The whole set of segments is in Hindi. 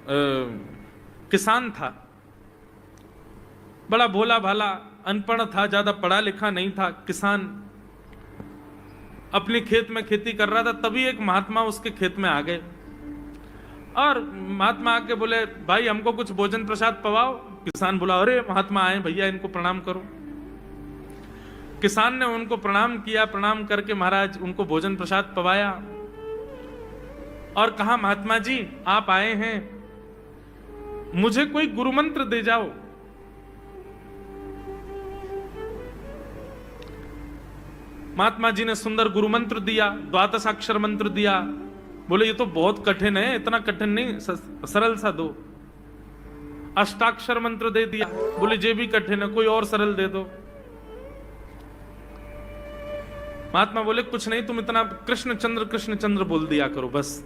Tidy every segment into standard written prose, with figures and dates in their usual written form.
किसान था, बड़ा भोला भाला, अनपढ़ था, ज्यादा पढ़ा लिखा नहीं था। किसान अपने खेत में खेती कर रहा था, तभी एक महात्मा उसके खेत में आ गए और महात्मा आके बोले, भाई हमको कुछ भोजन प्रसाद पवाओ। किसान बोला, अरे महात्मा आए भैया, इनको प्रणाम करो। किसान ने उनको प्रणाम किया, प्रणाम करके महाराज उनको भोजन प्रसाद पवाया और कहा, महात्मा जी आप आए हैं, मुझे कोई गुरु मंत्र दे जाओ। महात्मा जी ने सुंदर गुरु मंत्र दिया, द्वादशाक्षर मंत्र दिया। बोले ये तो बहुत कठिन है, इतना कठिन नहीं, सरल सा दो। अष्टाक्षर मंत्र दे दिया। बोले ये भी कठिन है, कोई और सरल दे दो। महात्मा बोले कुछ नहीं, तुम इतना कृष्ण चंद्र बोल दिया करो बस।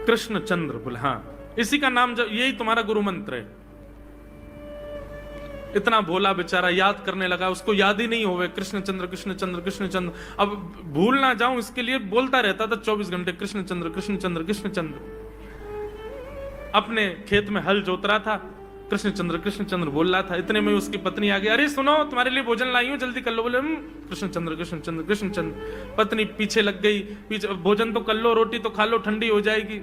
कृष्ण चंद्र बोले, हाँ इसी का नाम, यही तुम्हारा गुरु मंत्र है। इतना भोला बेचारा याद करने लगा, उसको याद ही नहीं होवे, कृष्ण चंद्र कृष्ण चंद्र कृष्ण चंद्र। अब भूल ना जाऊं इसके लिए बोलता रहता था 24 घंटे, कृष्ण चंद्र कृष्ण चंद्र कृष्ण चंद्र। अपने खेत में हल जोत रहा था, कृष्ण चंद्र बोल रहा था। इतने में उसकी पत्नी आ गई, अरे सुनो तुम्हारे लिए भोजन लाई हूं, जल्दी कर लो। बोले कृष्ण चंद्र कृष्ण चंद्र कृष्ण चंद्र। पत्नी पीछे लग गई, पीछे, भोजन तो कर लो, रोटी तो खा लो, ठंडी हो जाएगी।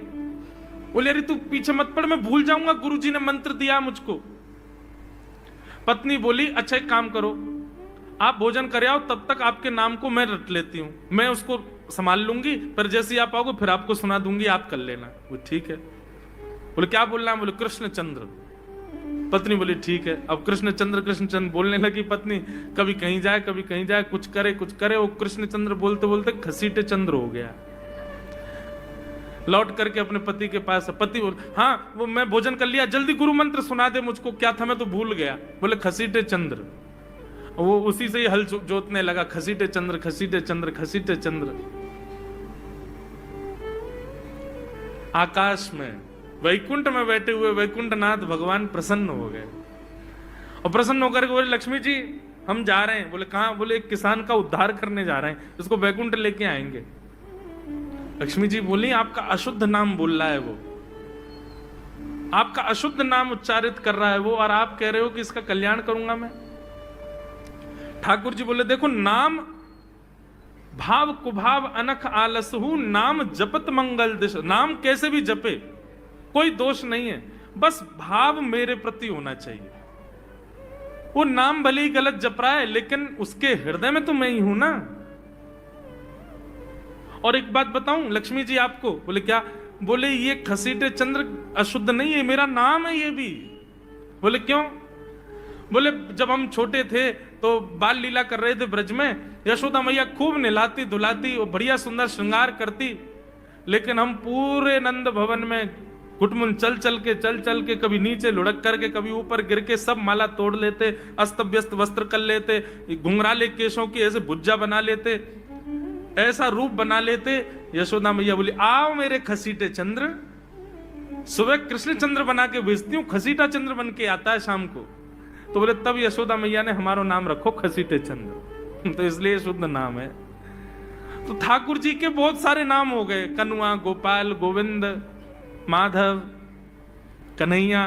बोले अरे तू पीछे मत पड़, मैं भूल जाऊंगा, गुरुजी ने मंत्र दिया मुझको। पत्नी बोली, अच्छा एक काम करो, आप भोजन कर आओ, तब तक आपके नाम को मैं रट लेती हूं, मैं उसको संभाल लूंगी, पर जैसे ही आप आओगे फिर आपको सुना दूंगी, आप कर लेना। वो ठीक है। बोले क्या बोलना है? बोले कृष्ण चंद्र। पत्नी बोली ठीक है। अब कृष्ण चंद्र बोलने लगी पत्नी, कभी कहीं जाए कभी कहीं जाए, कुछ करे। वो कृष्ण चंद्र बोलते बोलते घसीटे चंद्र हो गया। लौट करके अपने पति के पास, पति बोल, हाँ वो मैं भोजन कर लिया, जल्दी गुरु मंत्र सुना दे मुझको, क्या था मैं तो भूल गया। बोले घसीटे चंद्र। वो उसी से ही हल जोतने लगा, घसीटे चंद्र घसीटे चंद्र घसीटे चंद्र। आकाश में वैकुंठ में बैठे हुए वैकुंठनाथ भगवान प्रसन्न हो गए और प्रसन्न होकर के बोले, लक्ष्मी जी हम जा रहे हैं। बोले कहां? बोले एक किसान का उद्धार करने जा रहे हैं, इसको वैकुंठ लेके आएंगे। लक्ष्मी जी बोली, आपका अशुद्ध नाम बोल रहा है वो, आपका अशुद्ध नाम उच्चारित कर रहा है वो, और आप कह रहे हो कि इसका कल्याण करूंगा मैं। ठाकुर जी बोले, देखो नाम भाव कुभाव अनख आलसहु, नाम जपत मंगल दिश। नाम कैसे भी जपे कोई दोष नहीं है, बस भाव मेरे प्रति होना चाहिए। वो नाम भले ही गलत जप रहा है, लेकिन उसके हृदय में तो मैं ही हूं ना। और एक बात बताऊं लक्ष्मी जी आपको। बोले क्या? बोले ये घसीटे चंद्र अशुद्ध नहीं है, मेरा नाम है ये भी। बोले क्यों? बोले जब हम छोटे थे तो बाल लीला कर रहे थे ब्रज में, यशोदा मैया खूब नहलाती धुलाती और बढ़िया सुंदर श्रृंगार करती, लेकिन हम पूरे नंद भवन में घुटमुन चल चल के कभी नीचे लुढ़क करके कभी ऊपर गिर के सब माला तोड़ लेते, अस्त व्यस्त वस्त्र कर लेते, घुंघराले केशों की ऐसे भुज्जा बना लेते, ऐसा रूप बना लेते। यशोदा मैया बोली, आओ मेरे खसीटे चंद्र। सुबह कृष्ण चंद्र बना के भेजती हूँ, खसीटा चंद्र बन के आता है शाम को। तो बोले तब यशोदा मैया ने हमारा नाम रखो खसीटे चंद्र। तो इसलिए शुद्ध नाम है। तो ठाकुर जी के बहुत सारे नाम हो गए, कनुआ, गोपाल, गोविंद, माधव, कन्हैया।